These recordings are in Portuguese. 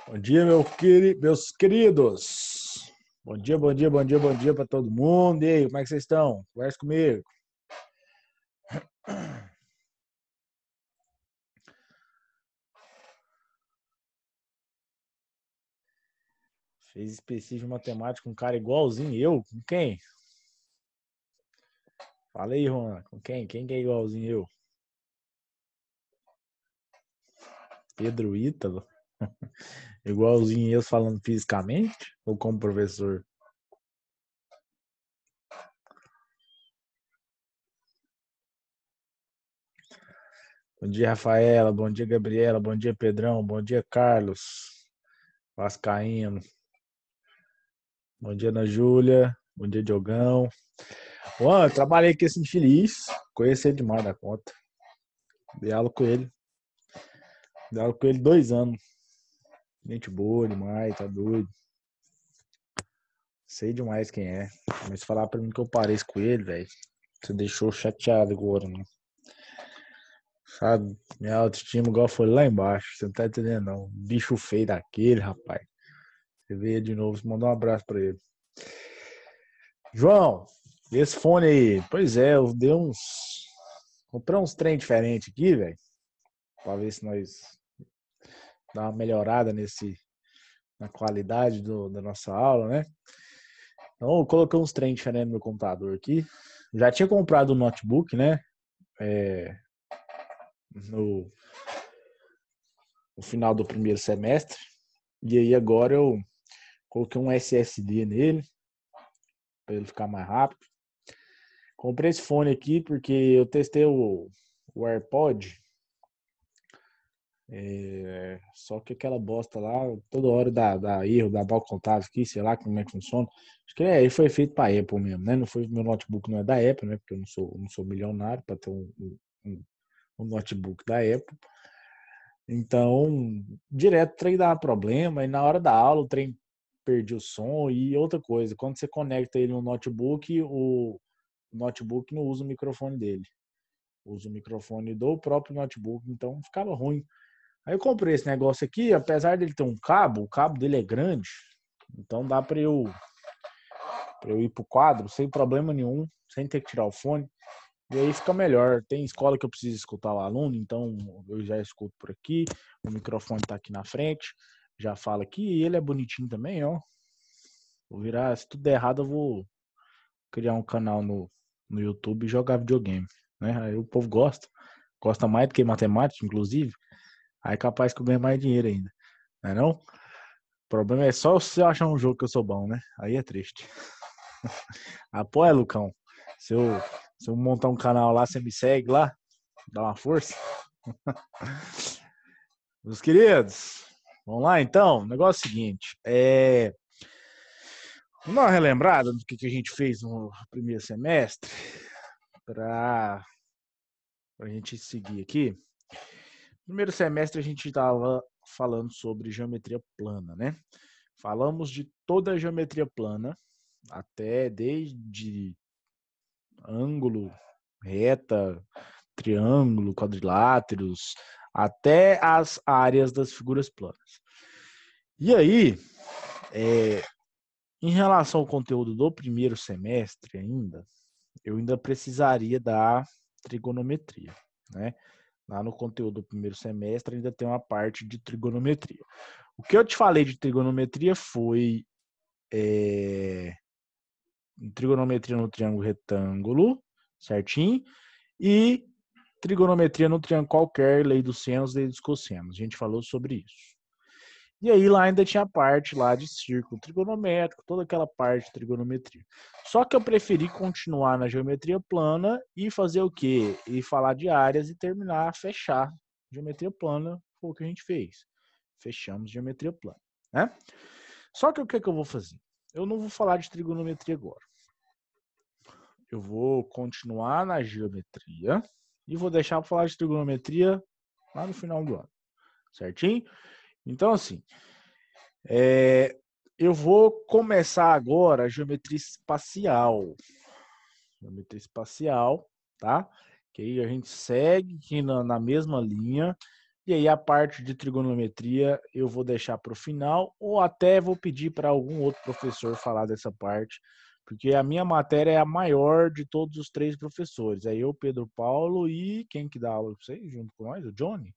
Bom dia, meus queridos. Bom dia, bom dia, bom dia, bom dia para todo mundo. E aí, como é que vocês estão? Conversa comigo. Fez específico matemática com um cara igualzinho eu? Com quem? Fala aí, Juan. Com quem? Quem que é igualzinho eu? Pedro Ítalo? Igualzinho eu falando fisicamente? Ou como professor? Bom dia, Rafaela. Bom dia, Gabriela. Bom dia, Pedrão. Bom dia, Carlos. Vascaíno. Bom dia, Ana Júlia. Bom dia, Diogão. Juan, eu trabalhei com esse infeliz. Conheci ele demais da conta. Dei aula com ele. Dei aula com ele 2 anos. Gente boa demais, tá doido. Sei demais quem é. Mas falar pra mim que eu pareço com ele, velho. Você deixou chateado agora, né? Sabe? Minha autoestima igual foi lá embaixo. Você não tá entendendo, não. Bicho feio daquele, rapaz. Você veio de novo, você mandou um abraço pra ele. João, esse fone aí. Pois é, eu dei uns. Comprei uns trem diferentes aqui, velho. Pra ver se nós dá uma melhorada na qualidade da nossa aula, né? Então, eu coloquei uns trem diferentes no meu computador aqui. Já tinha comprado um notebook, né? É, no, no final do primeiro semestre. E aí agora eu coloquei um SSD nele, para ele ficar mais rápido. Comprei esse fone aqui porque eu testei o AirPod. Só que aquela bosta lá, toda hora dá erro, dá mal contato aqui, sei lá como é que funciona. Acho que ele foi feito para Apple mesmo, né? Não foi, meu notebook não é da Apple, né? Porque eu não sou milionário para ter um, um notebook da Apple. Então, direto o trem dava problema, e na hora da aula o trem perdia o som. E outra coisa, quando você conecta ele no notebook, o notebook não usa o microfone dele, usa o microfone do próprio notebook, então ficava ruim. Aí eu comprei esse negócio aqui, apesar dele ter um cabo, o cabo dele é grande, então dá para eu ir pro quadro sem problema nenhum, sem ter que tirar o fone. E aí fica melhor. Tem escola que eu preciso escutar o aluno, então eu já escuto por aqui. O microfone tá aqui na frente, já fala aqui. E ele é bonitinho também, ó. Vou virar, se tudo der errado, eu vou criar um canal no YouTube e jogar videogame, né? Aí o povo gosta mais do que matemática, inclusive. Aí é capaz que eu ganhe mais dinheiro ainda, não é não? O problema é só se eu achar um jogo que eu sou bom, né? Aí é triste. Apoia, Lucão. Se eu, se eu montar um canal lá, você me segue lá, dá uma força. Meus queridos, vamos lá então? O negócio é o seguinte: vamos dar uma relembrada do que a gente fez no primeiro semestre para a gente seguir aqui. No primeiro semestre a gente estava falando sobre geometria plana, né? Falamos de toda a geometria plana, até desde ângulo, reta, triângulo, quadriláteros, até as áreas das figuras planas. E aí, em relação ao conteúdo do primeiro semestre ainda, eu ainda precisaria da trigonometria, né? Lá no conteúdo do primeiro semestre ainda tem uma parte de trigonometria. O que eu te falei de trigonometria foi trigonometria no triângulo retângulo, certinho? E trigonometria no triângulo qualquer, lei dos senos, lei dos cossenos. A gente falou sobre isso. E aí lá ainda tinha a parte lá de círculo trigonométrico, toda aquela parte de trigonometria. Só que eu preferi continuar na geometria plana e fazer o quê? E falar de áreas e terminar, fechar geometria plana, foi o que a gente fez. Fechamos geometria plana, né? Só que o que eu vou fazer? Eu não vou falar de trigonometria agora. Eu vou continuar na geometria e vou deixar para falar de trigonometria lá no final do ano, certinho? Então, assim, eu vou começar agora a geometria espacial. Geometria espacial, tá? Que aí a gente segue aqui na mesma linha. E aí a parte de trigonometria eu vou deixar para o final, ou até vou pedir para algum outro professor falar dessa parte, porque a minha matéria é a maior de todos os 3 professores. É eu, Pedro Paulo e quem que dá aula para vocês junto com nós? O Johnny?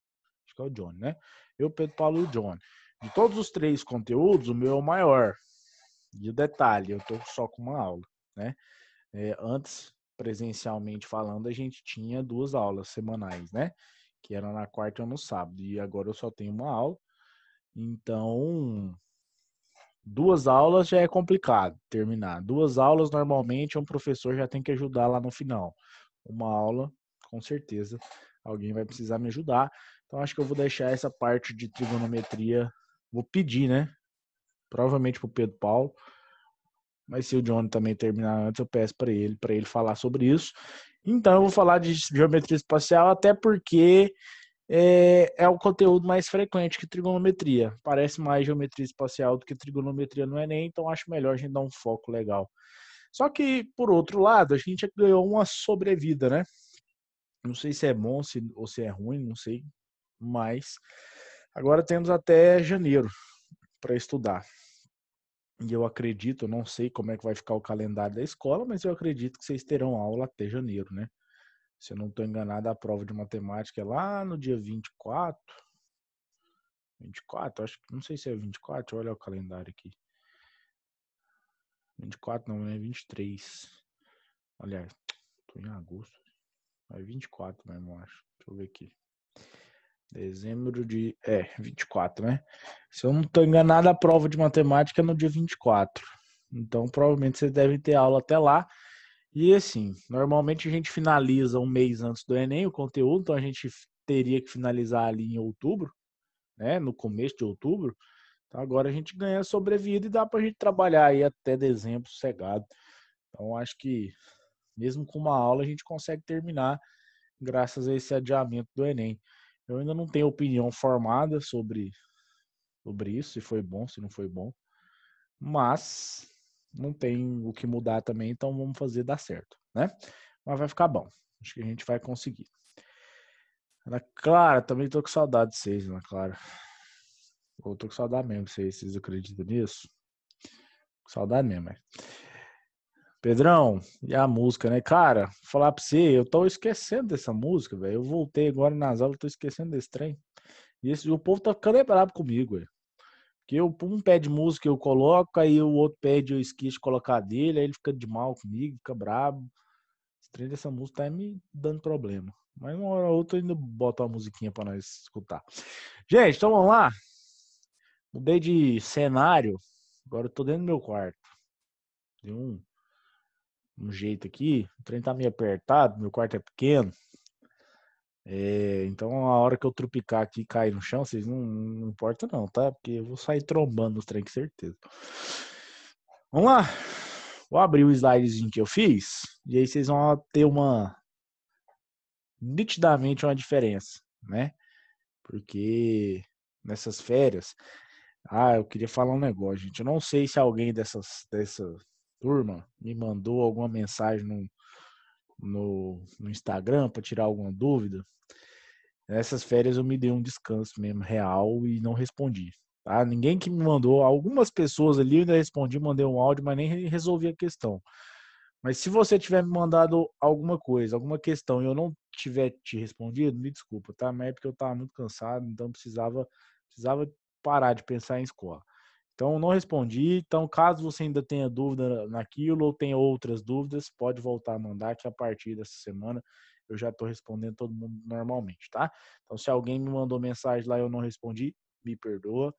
Acho que é o Johnny, né? Eu, Pedro Paulo e o Johnny. De todos os 3 conteúdos, o meu é o maior. E o detalhe, eu estou só com uma aula, né? Antes, presencialmente falando, a gente tinha 2 aulas semanais, né? Que era na quarta e no sábado. E agora eu só tenho uma aula. Então, 2 aulas já é complicado terminar. 2 aulas, normalmente, um professor já tem que ajudar lá no final. Uma aula, com certeza, alguém vai precisar me ajudar. Então, acho que eu vou deixar essa parte de trigonometria. Vou pedir, né? Provavelmente para o Pedro Paulo. Mas se o Johnny também terminar antes, eu peço para ele falar sobre isso. Então, eu vou falar de geometria espacial, até porque é o conteúdo mais frequente que trigonometria. Parece mais geometria espacial do que trigonometria no Enem, então acho melhor a gente dar um foco legal. Só que, por outro lado, a gente ganhou uma sobrevida, né? Não sei se é bom ou se é ruim, não sei. Mas agora temos até janeiro para estudar. E eu acredito, não sei como é que vai ficar o calendário da escola, mas eu acredito que vocês terão aula até janeiro, né? Se eu não estou enganado, a prova de matemática é lá no dia 24. 24, acho que não sei se é 24, olha o calendário aqui. 24 não, é 23. Aliás, tô em agosto. É 24 mesmo, eu acho. Deixa eu ver aqui. Dezembro de. 24, né? Se eu não tô enganado, a prova de matemática é no dia 24. Então, provavelmente vocês devem ter aula até lá. E assim, normalmente a gente finaliza um mês antes do Enem o conteúdo, então a gente teria que finalizar ali em outubro, né? No começo de outubro. Então agora a gente ganha sobrevida e dá para a gente trabalhar aí até dezembro sossegado. Então acho que mesmo com uma aula a gente consegue terminar graças a esse adiamento do Enem. Eu ainda não tenho opinião formada sobre isso, se foi bom, se não foi bom, mas não tem o que mudar também, então vamos fazer dar certo, né? Mas vai ficar bom. Acho que a gente vai conseguir. Ana Clara, também tô com saudade de vocês, Ana Clara. Eu tô com saudade mesmo de vocês acreditam nisso? Saudade mesmo, é. Pedrão, e a música, né? Cara, falar pra você, eu tô esquecendo dessa música, velho. Eu voltei agora nas aulas, tô esquecendo desse trem. E o povo tá ficando bravo comigo, velho. Porque um pede música eu coloco, aí o outro pede eu esqueço de colocar dele, aí ele fica de mal comigo, fica bravo. Esse trem dessa música tá me dando problema. Mas uma hora ou outra eu ainda boto uma musiquinha pra nós escutar. Gente, então vamos lá. Mudei de cenário. Agora eu tô dentro do meu quarto. Deu um jeito aqui. O trem tá meio apertado, meu quarto é pequeno. Então a hora que eu trupicar aqui e cair no chão, vocês não importa não, tá? Porque eu vou sair trombando nos trem com certeza. Vamos lá. Vou abrir o slidezinho que eu fiz. E aí vocês vão ter nitidamente uma diferença, né? Porque nessas férias. Eu queria falar um negócio, gente. Eu não sei se alguém dessa turma me mandou alguma mensagem no Instagram para tirar alguma dúvida. Nessas férias eu me dei um descanso mesmo, real, e não respondi. Tá? Ninguém que me mandou, algumas pessoas ali eu ainda respondi, mandei um áudio, mas nem resolvi a questão. Mas se você tiver me mandado alguma coisa, alguma questão, e eu não tiver te respondido, me desculpa, tá? Mas é porque eu estava muito cansado, então precisava parar de pensar em escola. Então, não respondi. Então, caso você ainda tenha dúvida naquilo ou tenha outras dúvidas, pode voltar a mandar, que a partir dessa semana eu já estou respondendo todo mundo normalmente, tá? Então, se alguém me mandou mensagem lá e eu não respondi, me perdoa.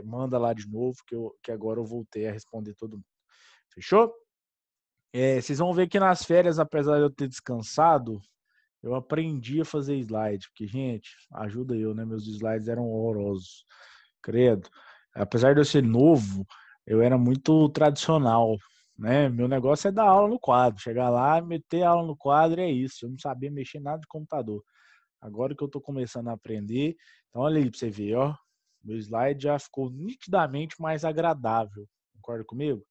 Manda lá de novo, que agora eu voltei a responder todo mundo. Fechou? Vocês vão ver que nas férias, apesar de eu ter descansado, eu aprendi a fazer slide, porque, gente, ajuda eu, né? Meus slides eram horrorosos, credo. Apesar de eu ser novo, eu era muito tradicional, né? Meu negócio é dar aula no quadro, chegar lá, meter aula no quadro, é isso. Eu não sabia mexer nada de computador. Agora que eu tô começando a aprender, então olha aí pra você ver, ó. Meu slide já ficou nitidamente mais agradável. Concorda comigo?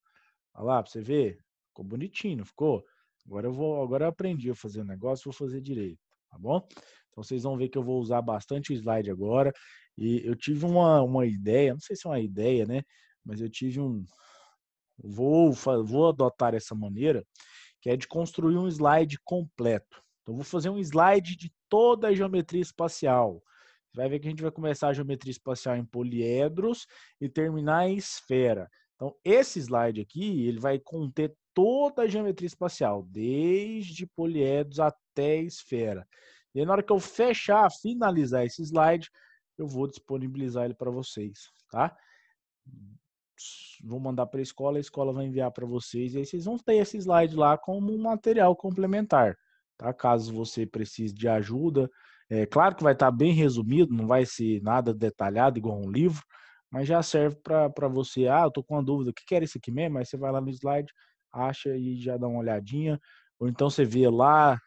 Olha lá pra você ver. Ficou bonitinho, não ficou? Agora eu aprendi a fazer o negócio, vou fazer direito, tá bom? Então vocês vão ver que eu vou usar bastante o slide agora. E eu tive uma ideia, não sei se é uma ideia, né? Mas eu tive vou adotar essa maneira, que é de construir um slide completo. Então vou fazer um slide de toda a geometria espacial. Você vai ver que a gente vai começar a geometria espacial em poliedros e terminar em esfera. Então esse slide aqui, ele vai conter toda a geometria espacial, desde poliedros até esfera. E aí, na hora que eu fechar, finalizar esse slide, eu vou disponibilizar ele para vocês, tá? Vou mandar para a escola vai enviar para vocês, e aí vocês vão ter esse slide lá como um material complementar, tá? Caso você precise de ajuda, é claro que vai estar bem resumido, não vai ser nada detalhado igual um livro, mas já serve para você, eu tô com uma dúvida, o que era isso aqui mesmo? Aí você vai lá no slide, acha e já dá uma olhadinha, ou então você vê lá,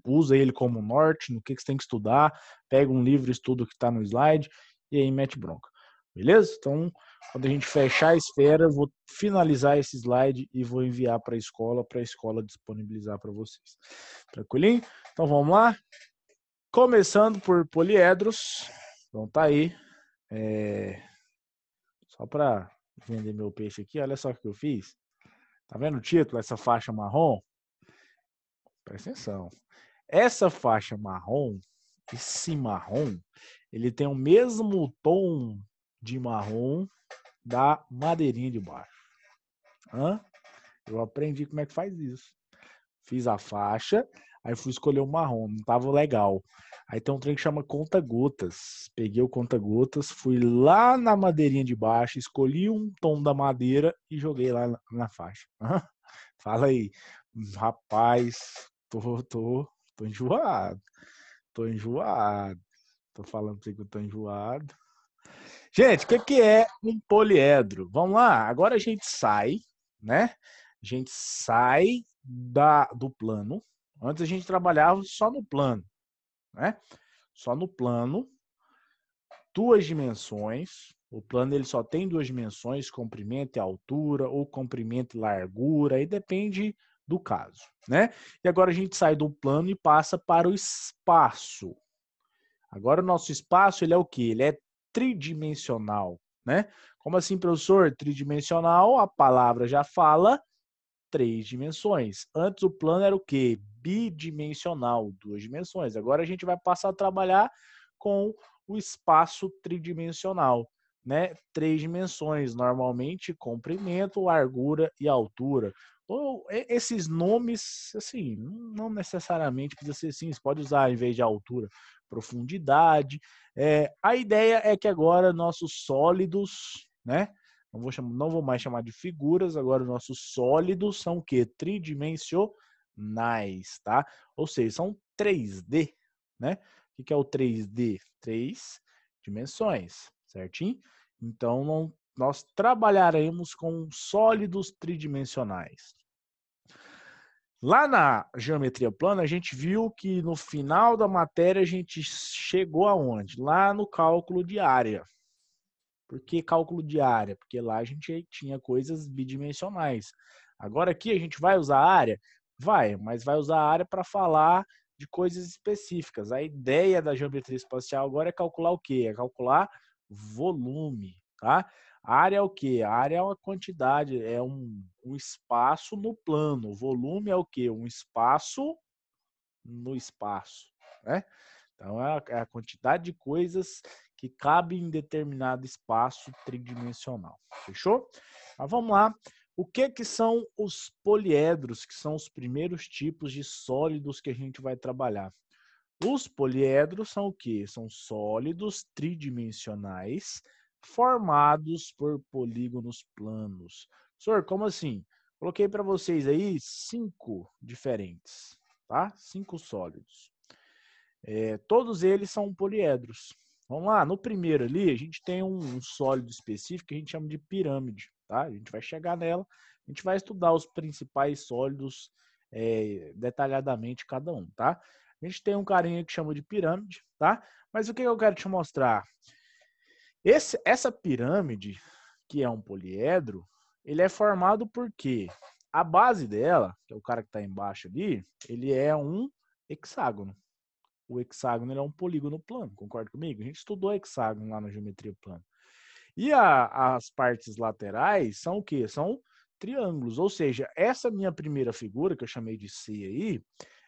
usa ele como norte, no que você tem que estudar, pega um livro, estuda o que está no slide, e aí mete bronca. Beleza? Então, quando a gente fechar a esfera, eu vou finalizar esse slide e vou enviar para a escola disponibilizar para vocês. Tranquilinho? Então vamos lá? Começando por poliedros. Então tá aí. Só para vender meu peixe aqui, olha só o que eu fiz. Tá vendo o título? Essa faixa marrom? Presta atenção. Essa faixa marrom, esse marrom, ele tem o mesmo tom de marrom da madeirinha de baixo. Eu aprendi como é que faz isso. Fiz a faixa, aí fui escolher o marrom, não tava legal. Aí tem um trem que chama conta-gotas. Peguei o conta-gotas, fui lá na madeirinha de baixo, escolhi um tom da madeira e joguei lá na faixa. Fala aí. Rapaz, tô enjoado. Tô enjoado. Tô falando pra você que eu tô enjoado. Gente, o que é um poliedro? Vamos lá, agora a gente sai, né? A gente sai do plano. Antes a gente trabalhava só no plano, né? Só no plano, duas dimensões. O plano ele só tem duas dimensões, comprimento e altura, ou comprimento e largura, aí depende do caso, né? E agora a gente sai do plano e passa para o espaço. Agora o nosso espaço ele é o quê? Ele é tridimensional, né? Como assim, professor? Tridimensional, a palavra já fala três dimensões. Antes o plano era o quê? Bidimensional, duas dimensões. Agora a gente vai passar a trabalhar com o espaço tridimensional, né? Três dimensões, normalmente comprimento, largura e altura. Ou esses nomes, assim, não necessariamente precisa ser assim, você pode usar em vez de altura, profundidade. A ideia é que agora nossos sólidos, né? Não vou mais chamar de figuras, agora nossos sólidos são o quê? Tridimensionais, tá? Ou seja, são 3D, né? O que é o 3D? Três dimensões, certinho? Então, nós trabalharemos com sólidos tridimensionais. Lá na geometria plana, a gente viu que no final da matéria a gente chegou aonde? Lá no cálculo de área. Por que cálculo de área? Porque lá a gente tinha coisas bidimensionais. Agora aqui a gente vai usar a área? Vai, mas vai usar a área para falar de coisas específicas. A ideia da geometria espacial agora é calcular o quê? É calcular volume, tá? A área é o quê? A área é uma quantidade, é um espaço no plano. O volume é o quê? Um espaço no espaço, né? Então, é a quantidade de coisas que cabem em determinado espaço tridimensional. Fechou? Mas vamos lá. O que são os poliedros, que são os primeiros tipos de sólidos que a gente vai trabalhar? Os poliedros são o quê? São sólidos tridimensionais formados por polígonos planos. Professor, como assim? Coloquei para vocês aí 5 diferentes, tá? 5 sólidos. Todos eles são poliedros. Vamos lá, no primeiro ali, a gente tem um sólido específico que a gente chama de pirâmide, tá? A gente vai chegar nela, a gente vai estudar os principais sólidos detalhadamente cada um, tá? A gente tem um carinha que chama de pirâmide, tá? Mas o que eu quero te mostrar? Essa pirâmide, que é um poliedro, ele é formado por quê? A base dela, que é o cara que está embaixo ali, ele é um hexágono. o hexágono ele é um polígono plano, concorda comigo? A gente estudou hexágono lá na geometria plana. E as partes laterais são o quê? São triângulos, ou seja, essa minha primeira figura, que eu chamei de C aí,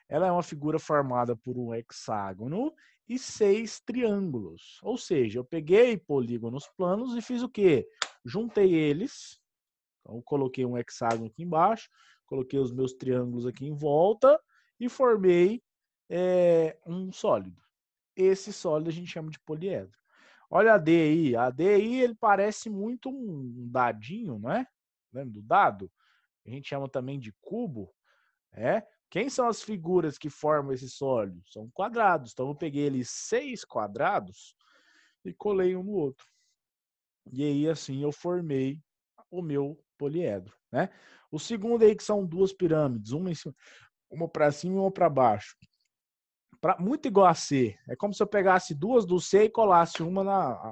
ela é uma figura formada por um hexágono e 6 triângulos. Ou seja, eu peguei polígonos planos e fiz o quê? Juntei eles, então eu coloquei um hexágono aqui embaixo, coloquei os meus triângulos aqui em volta e formei um sólido. Esse sólido a gente chama de poliedro. Olha a D aí. A D aí ele parece muito um dadinho, não é? Lembra do dado? A gente chama também de cubo. Quem são as figuras que formam esse sólido? São quadrados. Então eu peguei eles 6 quadrados e colei um no outro. E aí assim eu formei o meu poliedro, né? O segundo aí que são duas pirâmides, uma para cima e uma para baixo. Muito igual a C. É como se eu pegasse duas do C e colasse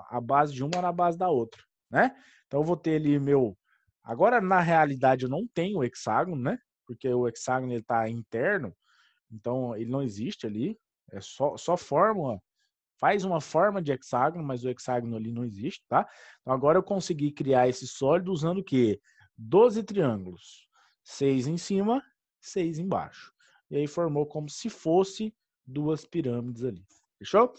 a base de uma na base da outra, né? Então eu vou ter ali meu... Agora, na realidade, eu não tenho o hexágono, né? Porque o hexágono ele está interno, então ele não existe ali. É só forma... Faz uma forma de hexágono, mas o hexágono ali não existe, tá? Então agora eu consegui criar esse sólido usando o quê? 12 triângulos. 6 em cima, 6 embaixo. E aí formou como se fosse duas pirâmides ali. Fechou?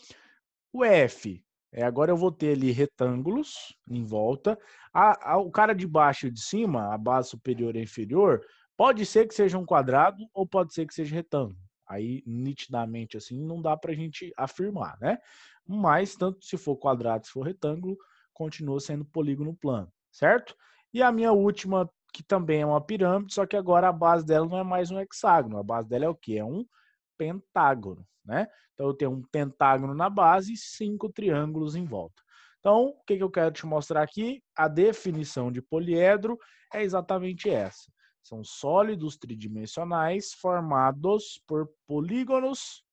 O F, agora eu vou ter ali retângulos em volta. O cara de baixo e de cima, a base superior e inferior, pode ser que seja um quadrado ou pode ser que seja retângulo. Aí, nitidamente assim, não dá para a gente afirmar, né? Mas, tanto se for quadrado, se for retângulo, continua sendo polígono plano, certo? E a minha última, que também é uma pirâmide, só que agora a base dela não é mais um hexágono. A base dela é o quê? É um pentágono, né? Então, eu tenho um pentágono na base e 5 triângulos em volta. Então, o que eu quero te mostrar aqui? A definição de poliedro é exatamente essa. São sólidos tridimensionais formados por polígonos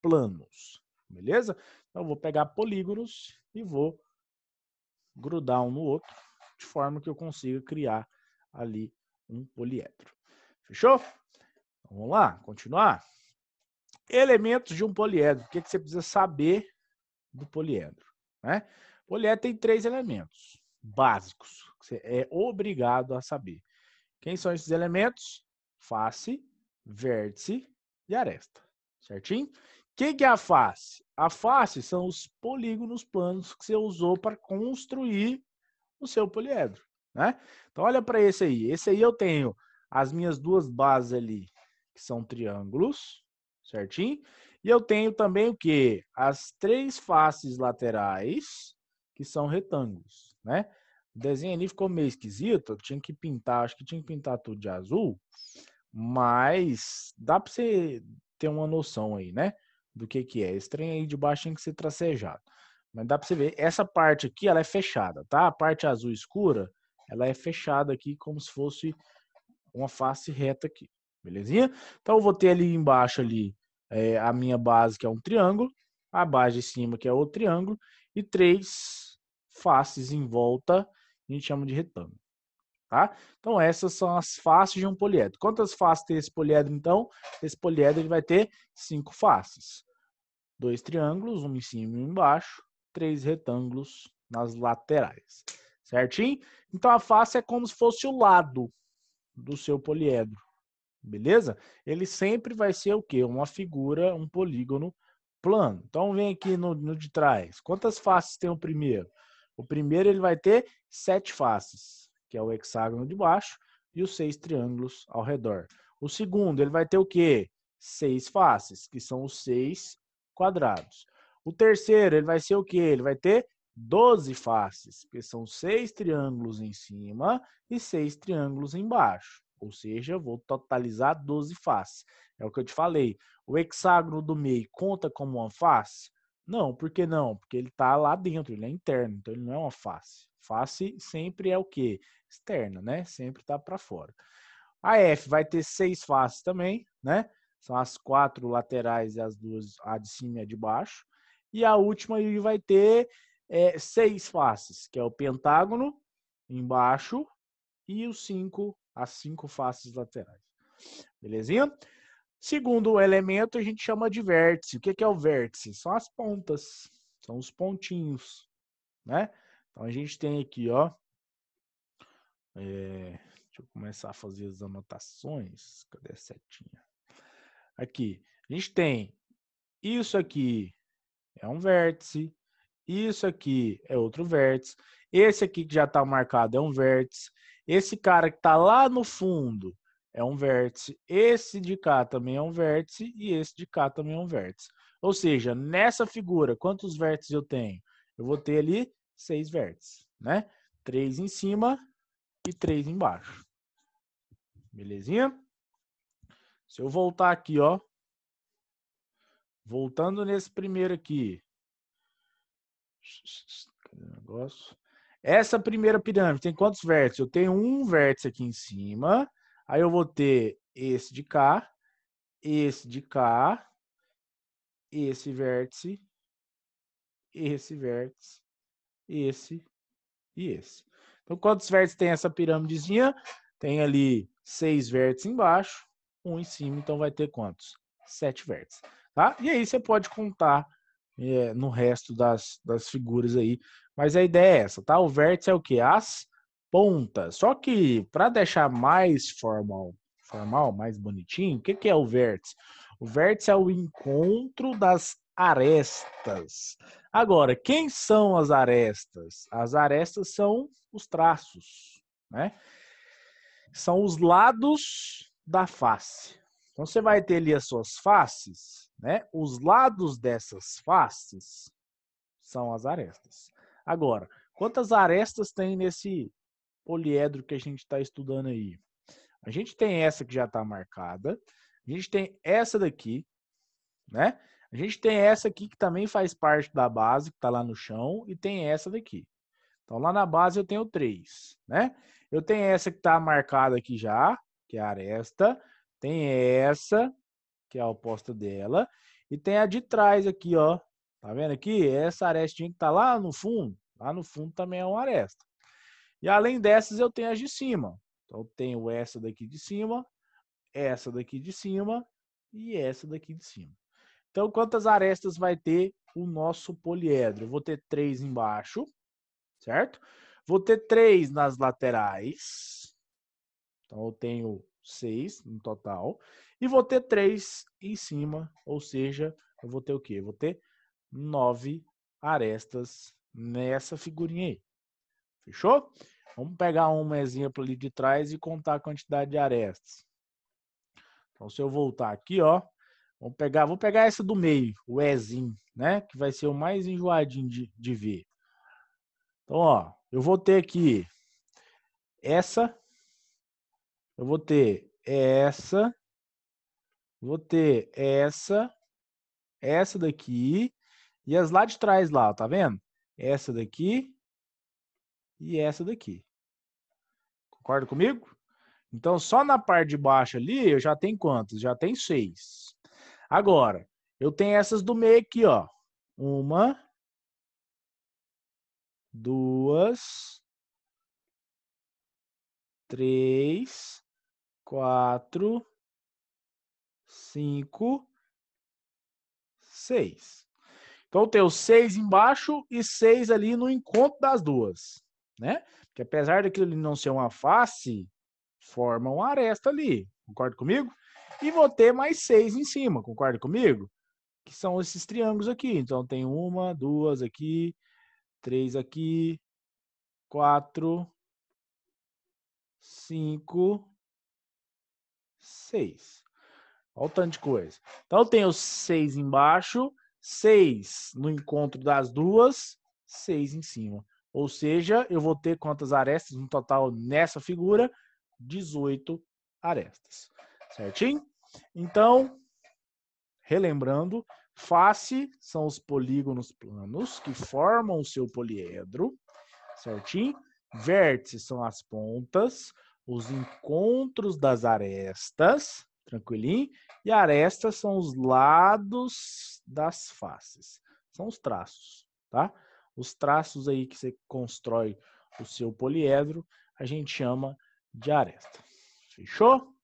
planos. Beleza? Então, eu vou pegar polígonos e vou grudar um no outro, de forma que eu consiga criar ali um poliedro. Fechou? Então, vamos lá, continuar? Elementos de um poliedro. O que você precisa saber do poliedro, né? O poliedro tem 3 elementos básicos que você é obrigado a saber. Quem são esses elementos? Face, vértice e aresta, certinho? O que é a face? A face são os polígonos planos que você usou para construir o seu poliedro, né? Então olha para esse aí. Esse aí eu tenho as minhas duas bases ali, que são triângulos, certinho? E eu tenho também o quê? As 3 faces laterais, que são retângulos, né? O desenho ali ficou meio esquisito, eu tinha que pintar, acho que tinha que pintar tudo de azul, mas dá para você ter uma noção aí, né? Do que é. Esse trem aí de baixo tem que ser tracejado. Mas dá para você ver, essa parte aqui, ela é fechada, tá? A parte azul escura, ela é fechada aqui como se fosse uma face reta aqui, belezinha? Então eu vou ter ali embaixo ali a minha base, que é um triângulo, a base de cima, que é outro triângulo, e 3 faces em volta, a gente chama de retângulo, tá? Então essas são as faces de um poliedro. Quantas faces tem esse poliedro, então? Esse poliedro ele vai ter 5 faces. 2 triângulos, um em cima e um embaixo, 3 retângulos nas laterais, certinho? Então a face é como se fosse o lado do seu poliedro, beleza? Ele sempre vai ser o quê? Uma figura, um polígono plano. Então vem aqui no de trás. Quantas faces tem o primeiro? O primeiro ele vai ter 7 faces, que é o hexágono de baixo, e os 6 triângulos ao redor. O segundo ele vai ter o quê? 6 faces, que são os 6 quadrados. O terceiro ele vai ser o quê? Ele vai ter 12 faces, que são 6 triângulos em cima e 6 triângulos embaixo. Ou seja, eu vou totalizar 12 faces. É o que eu te falei. O hexágono do meio conta como uma face? Não, por que não? Porque ele está lá dentro, ele é interno, então ele não é uma face. Face sempre é o quê? Externa, né? Sempre está para fora. A F vai ter 6 faces também, né? São as 4 laterais e as duas, a de cima e a de baixo. E a última aí vai ter 6 faces, que é o pentágono embaixo e as 5 faces laterais. Belezinha? Segundo elemento, a gente chama de vértice. O que é o vértice? São as pontas, são os pontinhos, né? Então, a gente tem aqui, ó, deixa eu começar a fazer as anotações. Cadê a setinha? Aqui, a gente tem isso aqui é um vértice, isso aqui é outro vértice, esse aqui que já está marcado é um vértice, esse cara que está lá no fundo é um vértice, esse de cá também é um vértice e esse de cá também é um vértice. Ou seja, nessa figura, quantos vértices eu tenho? Eu vou ter ali 6 vértices, né? 3 em cima e 3 embaixo. Belezinha? Se eu voltar aqui, ó, voltando nesse primeiro aqui, cadê o negócio? Essa primeira pirâmide tem quantos vértices? Eu tenho um vértice aqui em cima, aí eu vou ter esse de cá, esse de cá, esse vértice, esse vértice, esse e esse. Então, quantos vértices tem essa pirâmidezinha? Tem ali 6 vértices embaixo, um em cima, então vai ter quantos? 7 vértices, tá? E aí você pode contar no resto das figuras aí. Mas a ideia é essa, tá? O vértice é o quê? As pontas. Só que para deixar mais formal, mais bonitinho, o que é o vértice? O vértice é o encontro das arestas. Agora, quem são as arestas? As arestas são os traços, né? São os lados da face. Então você vai ter ali as suas faces, né? Os lados dessas faces são as arestas. Agora, quantas arestas tem nesse poliedro que a gente está estudando aí? A gente tem essa que já está marcada, a gente tem essa daqui, né? A gente tem essa aqui que também faz parte da base, que está lá no chão, e tem essa daqui. Então, lá na base eu tenho 3, né? Eu tenho essa que está marcada aqui já, que é a aresta. Tem essa, que é a oposta dela. E tem a de trás aqui, ó. Tá vendo aqui? Essa arestinha que está lá no fundo. Lá no fundo também é uma aresta. E além dessas, eu tenho as de cima. Então, eu tenho essa daqui de cima, essa daqui de cima e essa daqui de cima. Então, quantas arestas vai ter o nosso poliedro? Eu vou ter 3 embaixo, certo? Vou ter 3 nas laterais. Então, eu tenho 6 no total. E vou ter 3 em cima, ou seja, eu vou ter o quê? Eu vou ter 9 arestas nessa figurinha aí. Fechou? Vamos pegar um exemplo ali de trás e contar a quantidade de arestas. Então, se eu voltar aqui, ó, vou pegar essa do meio, o Ezinho, né? Que vai ser o mais enjoadinho de ver. Então, ó, eu vou ter aqui essa, eu vou ter essa, vou ter essa daqui e as lá de trás lá, tá vendo? Essa daqui e essa daqui. Concorda comigo? Então, só na parte de baixo ali, eu já tenho quantas? Já tem 6. Agora, eu tenho essas do meio aqui, ó. 1, 2, 3, 4, 5, 6. Então, eu tenho 6 embaixo e 6 ali no encontro das duas, né? Porque apesar daquilo não ser uma face, forma uma aresta ali. Concorda comigo? E vou ter mais 6 em cima, concorda comigo? Que são esses triângulos aqui. Então, tem 1, 2 aqui, 3 aqui, 4, 5, 6. Olha o tanto de coisa. Então, eu tenho 6 embaixo, 6 no encontro das duas, 6 em cima. Ou seja, eu vou ter quantas arestas no total nessa figura? 18 arestas. Certinho? Então, relembrando, face são os polígonos planos que formam o seu poliedro. Certinho? Vértices são as pontas, os encontros das arestas, tranquilinho? E arestas são os lados das faces. São os traços, tá? Os traços aí que você constrói o seu poliedro, a gente chama de aresta. Fechou?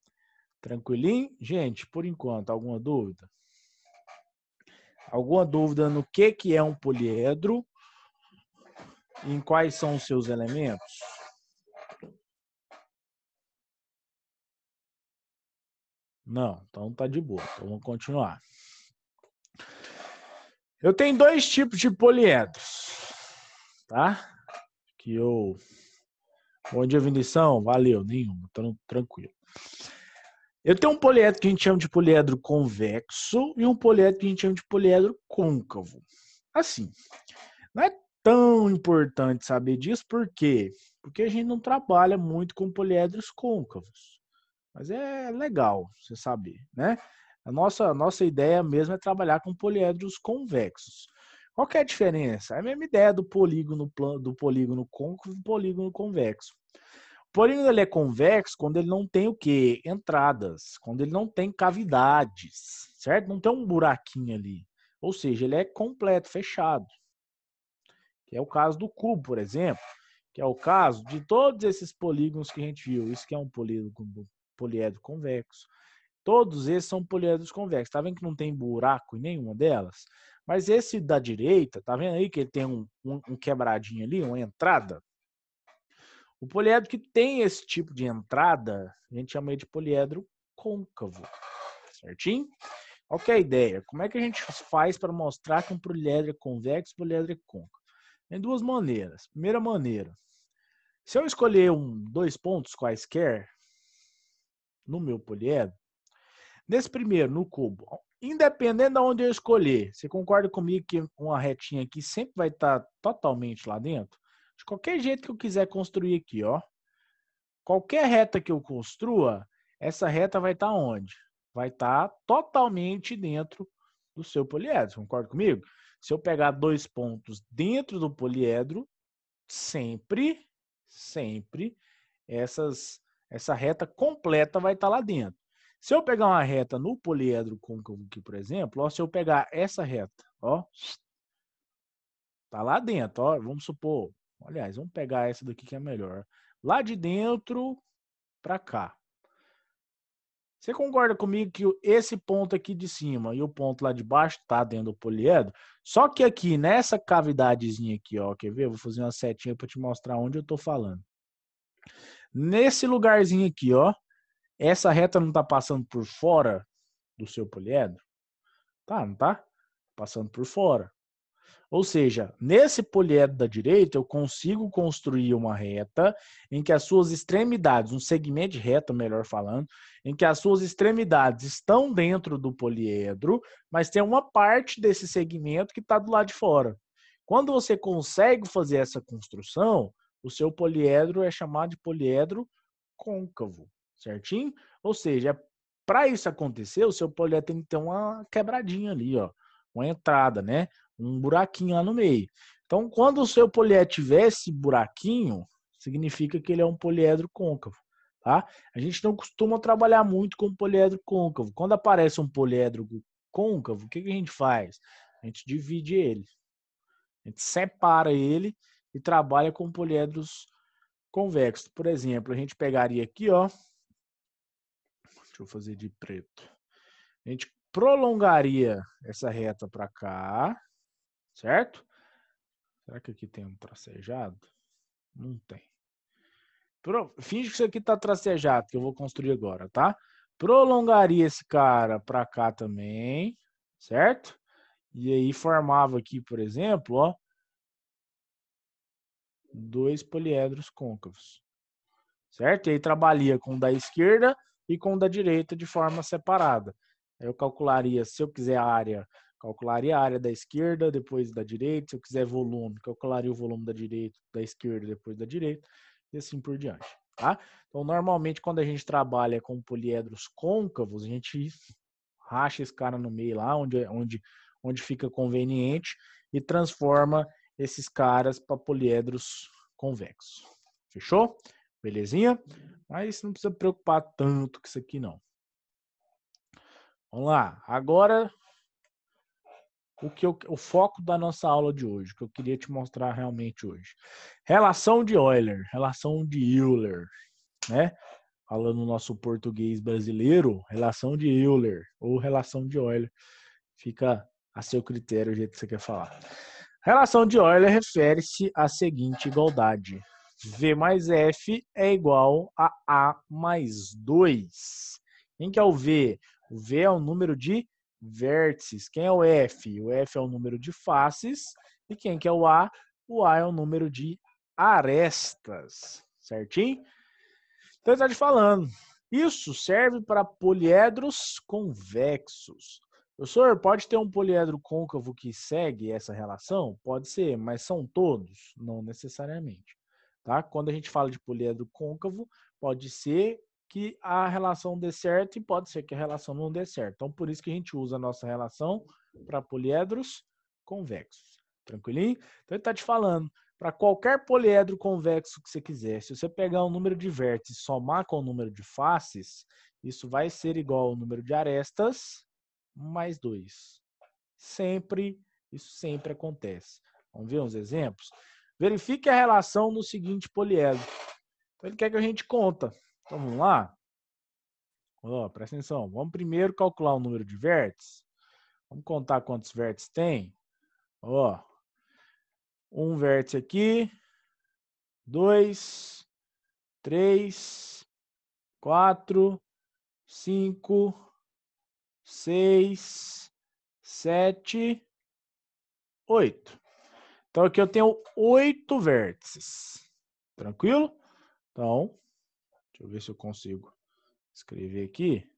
Tranquilinho? Gente, por enquanto, alguma dúvida? Alguma dúvida no que é um poliedro? Em quais são os seus elementos? Não, então tá de boa. Então vamos continuar. Eu tenho dois tipos de poliedros, tá? Que eu... Bom dia, Vinição. Valeu, nenhuma. Tranquilo. Eu tenho um poliedro que a gente chama de poliedro convexo e um poliedro que a gente chama de poliedro côncavo. Assim, não é tão importante saber disso, por quê? Porque a gente não trabalha muito com poliedros côncavos. Mas é legal você saber, né? A nossa ideia mesmo é trabalhar com poliedros convexos. Qual que é a diferença? É a mesma ideia do polígono côncavo e do polígono convexo. O polígono ele é convexo quando ele não tem o quê? Entradas, quando ele não tem cavidades, certo? Não tem um buraquinho ali. Ou seja, ele é completo, fechado. Que é o caso do cubo, por exemplo, que é o caso de todos esses polígonos que a gente viu. Isso que é um poliedro convexo. Todos esses são poliedros convexos. Tá vendo que não tem buraco em nenhuma delas? Mas esse da direita, tá vendo aí que ele tem um quebradinho ali, uma entrada? O poliedro que tem esse tipo de entrada, a gente chama de poliedro côncavo. Certinho? Qual que é a ideia? Como é que a gente faz para mostrar que um poliedro é convexo e um poliedro é côncavo? Tem duas maneiras. Primeira maneira, se eu escolher dois pontos quaisquer no meu poliedro, nesse primeiro, no cubo, independente de onde eu escolher, você concorda comigo que uma retinha aqui sempre vai estar totalmente lá dentro? De qualquer jeito que eu quiser construir aqui, ó. Qualquer reta que eu construa, essa reta vai estar onde? Vai estar totalmente dentro do seu poliedro. Concorda comigo? Se eu pegar dois pontos dentro do poliedro, sempre essa reta completa vai estar lá dentro. Se eu pegar uma reta no poliedro côncavo aqui, por exemplo, ó, se eu pegar essa reta, ó, tá lá dentro, ó, vamos supor, aliás, vamos pegar essa daqui que é melhor. Lá de dentro para cá. Você concorda comigo que esse ponto aqui de cima e o ponto lá de baixo tá dentro do poliedro? Só que aqui nessa cavidadezinha aqui, ó, quer ver? Eu vou fazer uma setinha para te mostrar onde eu tô falando. Nesse lugarzinho aqui, ó, essa reta não tá passando por fora do seu poliedro? Tá, não tá? Passando por fora. Ou seja, nesse poliedro da direita, eu consigo construir uma reta em que as suas extremidades, um segmento de reta, melhor falando, em que as suas extremidades estão dentro do poliedro, mas tem uma parte desse segmento que está do lado de fora. Quando você consegue fazer essa construção, o seu poliedro é chamado de poliedro côncavo, certinho? Ou seja, para isso acontecer, o seu poliedro tem que ter uma quebradinha ali, ó, uma entrada, né? Um buraquinho lá no meio. Então, quando o seu poliedro tiver esse buraquinho, significa que ele é um poliedro côncavo, tá? A gente não costuma trabalhar muito com poliedro côncavo. Quando aparece um poliedro côncavo, o que a gente faz? A gente divide ele. A gente separa ele e trabalha com poliedros convexos. Por exemplo, a gente pegaria aqui, ó. Deixa eu fazer de preto. A gente prolongaria essa reta para cá, certo? Será que aqui tem um tracejado? Não tem. Finge que isso aqui está tracejado, que eu vou construir agora, tá? Prolongaria esse cara para cá também, certo? E aí formava aqui, por exemplo, ó, dois poliedros côncavos, certo? E aí trabalharia com o da esquerda e com o da direita de forma separada. Aí eu calcularia, se eu quiser a área, calcularia a área da esquerda, depois da direita. Se eu quiser volume, calcularia o volume da direita, da esquerda, depois da direita, e assim por diante, tá? Então, normalmente, quando a gente trabalha com poliedros côncavos, a gente racha esse cara no meio lá, onde fica conveniente, e transforma esses caras para poliedros convexos. Fechou? Belezinha? Mas não precisa preocupar tanto com isso aqui, não. Vamos lá. Agora, o foco da nossa aula de hoje, que eu queria te mostrar realmente hoje. Relação de Euler, relação de Euler, né? falando no nosso português brasileiro, relação de Euler ou relação de Euler. Fica a seu critério o jeito que você quer falar. Relação de Euler refere-se à seguinte igualdade. V mais F é igual a A mais 2. Quem que é o V? O V é o número de vértices. Quem é o F? O F é o número de faces. E quem que é o A? O A é o número de arestas. Certinho? Então, ele está te falando. Isso serve para poliedros convexos. Professor, pode ter um poliedro côncavo que segue essa relação? Pode ser, mas são todos? Não necessariamente. Tá? Quando a gente fala de poliedro côncavo, pode ser que a relação dê certo e pode ser que a relação não dê certo. Então, por isso que a gente usa a nossa relação para poliedros convexos. Tranquilinho? Então, ele está te falando, para qualquer poliedro convexo que você quiser, se você pegar o número de vértices e somar com o número de faces, isso vai ser igual ao número de arestas mais 2. Isso sempre acontece. Vamos ver uns exemplos? Verifique a relação no seguinte poliedro. Então, ele quer que a gente conta. Então, vamos lá. Presta atenção. Vamos primeiro calcular o número de vértices. Vamos contar quantos vértices tem. Um vértice aqui. 2, 3, 4, 5, 6, 7, 8. Então, aqui eu tenho 8 vértices. Tranquilo? Então, deixa eu ver se eu consigo escrever aqui.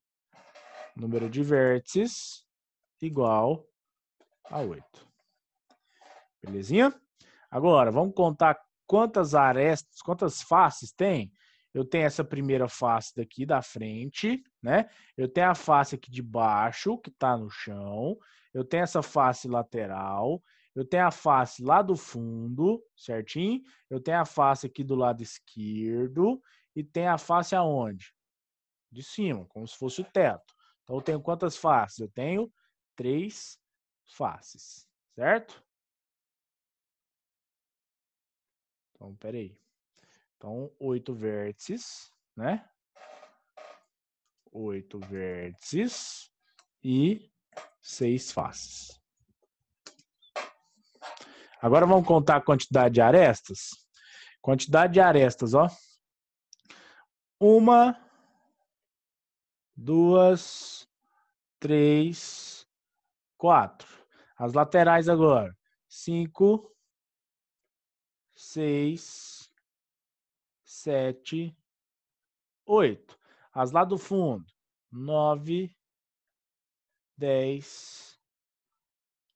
Número de vértices igual a 8. Belezinha? Agora, vamos contar quantas arestas, quantas faces tem? Eu tenho essa primeira face daqui da frente, né? Eu tenho a face aqui de baixo, que está no chão. Eu tenho essa face lateral. Eu tenho a face lá do fundo, certinho? Eu tenho a face aqui do lado esquerdo. E tem a face aonde? De cima, como se fosse o teto. Então, eu tenho quantas faces? Eu tenho 3 faces, certo? Então, peraí. Então, 8 vértices, né? 8 vértices e 6 faces. Agora vamos contar a quantidade de arestas. Quantidade de arestas, ó. 1, 2, 3, 4. As laterais agora. 5, 6, 7, 8. As lá do fundo. 9, 10,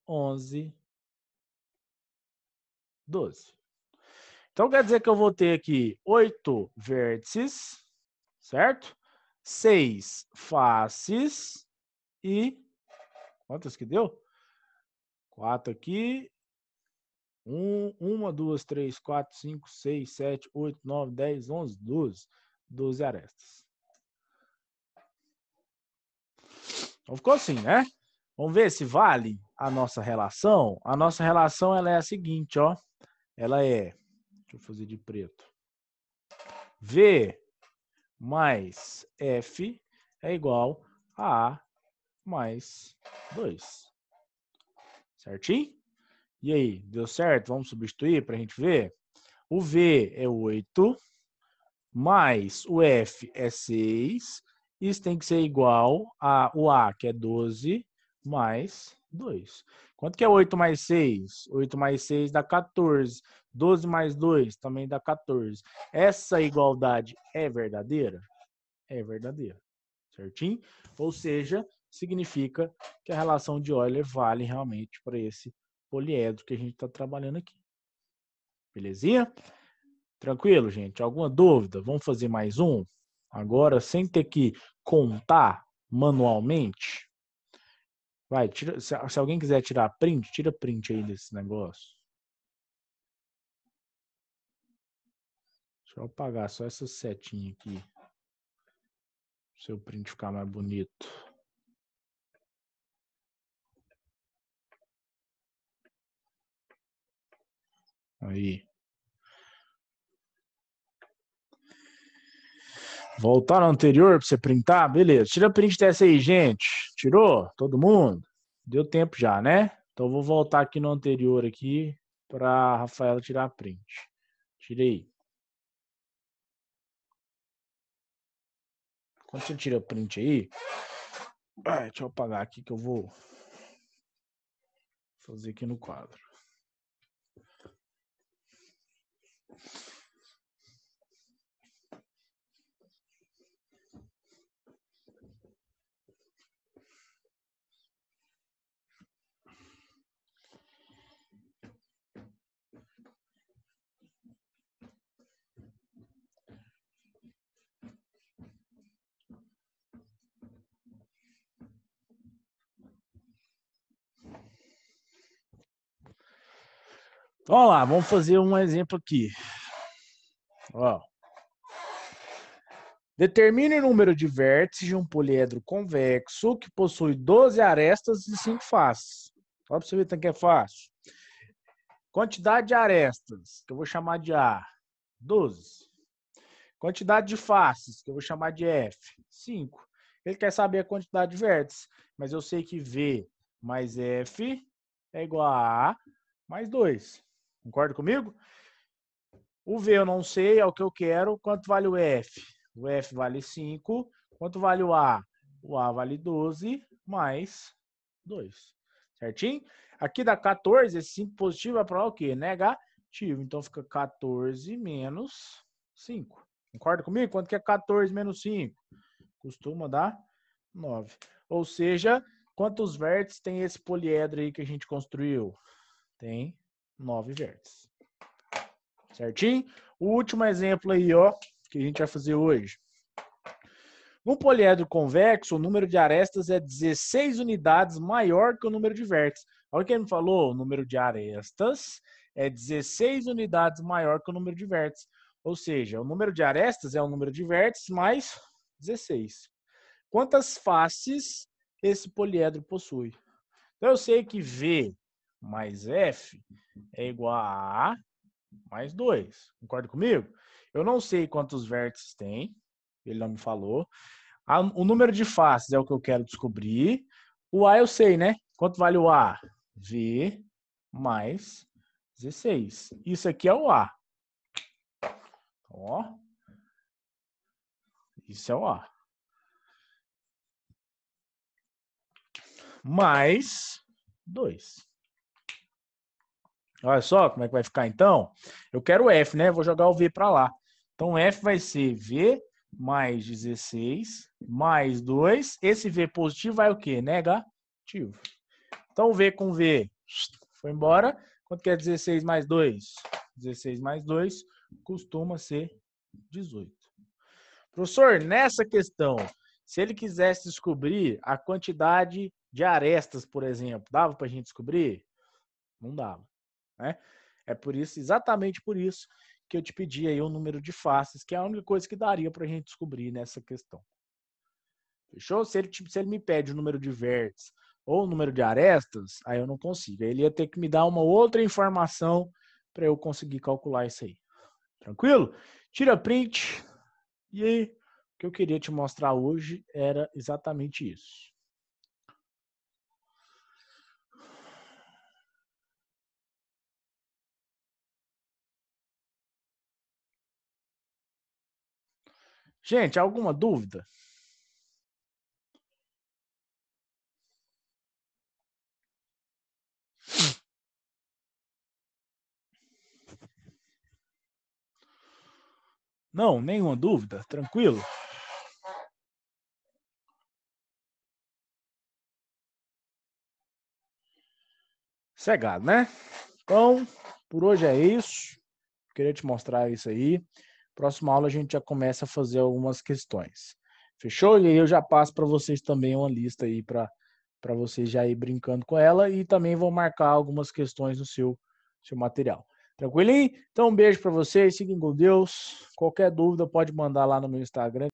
11, 12. Então, quer dizer que eu vou ter aqui 8 vértices, certo? 6 faces e... Quantas que deu? 4 aqui. 1, 2, 3, 4, 5, 6, 7, 8, 9, 10, 11, 12. 12 arestas. Então, ficou assim, né? Vamos ver se vale a nossa relação. A nossa relação ela é a seguinte, ó. Ela é... Deixa eu fazer de preto. V mais F é igual a A mais 2. Certinho? E aí, deu certo? Vamos substituir para a gente ver? O V é 8, mais o F é 6. Isso tem que ser igual a o A, que é 12, mais 2. Quanto que é 8 mais 6? 8 mais 6 dá 14. 12 mais 2 também dá 14. Essa igualdade é verdadeira? É verdadeira. Certinho? Ou seja, significa que a relação de Euler vale realmente para esse poliedro que a gente está trabalhando aqui. Belezinha? Tranquilo, gente? Alguma dúvida? Vamos fazer mais um? Agora, sem ter que contar manualmente. Vai, tira, se alguém quiser tirar print, tira print aí desse negócio. Deixa eu apagar só essa setinha aqui. Para o seu print ficar mais bonito. Aí. Voltar no anterior para você printar? Beleza. Tira print dessa aí, gente. Tirou? Todo mundo? Deu tempo já, né? Então eu vou voltar aqui no anterior aqui para a Rafaela tirar print. Tirei. Quando você tira print aí, deixa eu apagar aqui que eu vou fazer aqui no quadro. Vamos lá, vamos fazer um exemplo aqui. Ó. Determine o número de vértices de um poliedro convexo que possui 12 arestas e 5 faces. Olha para você ver tanto que é fácil. Quantidade de arestas, que eu vou chamar de A, 12. Quantidade de faces, que eu vou chamar de F, 5. Ele quer saber a quantidade de vértices, mas eu sei que V mais F é igual a mais 2. Concorda comigo? O V eu não sei, é o que eu quero. Quanto vale o F? O F vale 5. Quanto vale o A? O A vale 12 mais 2. Certinho? Aqui dá 14, esse 5 positivo vai para o quê? Negativo. Então fica 14 menos 5. Concorda comigo? Quanto que é 14 menos 5? Costuma dar 9. Ou seja, quantos vértices tem esse poliedro aí que a gente construiu? Tem 9 vértices. Certinho? O último exemplo aí, ó, que a gente vai fazer hoje. Num poliedro convexo, o número de arestas é 16 unidades maior que o número de vértices. Olha o que ele me falou, o número de arestas é 16 unidades maior que o número de vértices. Ou seja, o número de arestas é o número de vértices mais 16. Quantas faces esse poliedro possui? Então, eu sei que V mais F é igual a mais 2. Concorda comigo? Eu não sei quantos vértices tem. Ele não me falou. O número de faces é o que eu quero descobrir. O A eu sei, né? Quanto vale o A? V mais 16. Isso aqui é o A. Ó. Isso é o A. Mais 2. Olha só como é que vai ficar então. Eu quero o F, né? Vou jogar o V para lá. Então, F vai ser V mais 16 mais 2. Esse V positivo vai o quê? Negativo. Então, V com V foi embora. Quanto que é 16 mais 2? 16 mais 2 costuma ser 18. Professor, nessa questão, se ele quisesse descobrir a quantidade de arestas, por exemplo, dava para a gente descobrir? Não dava. Né? É por isso, exatamente por isso, que eu te pedi aí o número de faces, que é a única coisa que daria para a gente descobrir nessa questão. Fechou? Se ele me pede o número de vértices ou o número de arestas, aí eu não consigo. Aí ele ia ter que me dar uma outra informação para eu conseguir calcular isso aí. Tranquilo? Tira print. E aí, o que eu queria te mostrar hoje era exatamente isso. Gente, alguma dúvida? Não, nenhuma dúvida? Tranquilo? Cegado, né? Então, por hoje é isso. Queria te mostrar isso aí. Próxima aula a gente já começa a fazer algumas questões. Fechou? E aí eu já passo para vocês também uma lista aí para vocês já ir brincando com ela e também vou marcar algumas questões no seu material. Tranquilinho? Então um beijo para vocês, fiquem com Deus. Qualquer dúvida pode mandar lá no meu Instagram.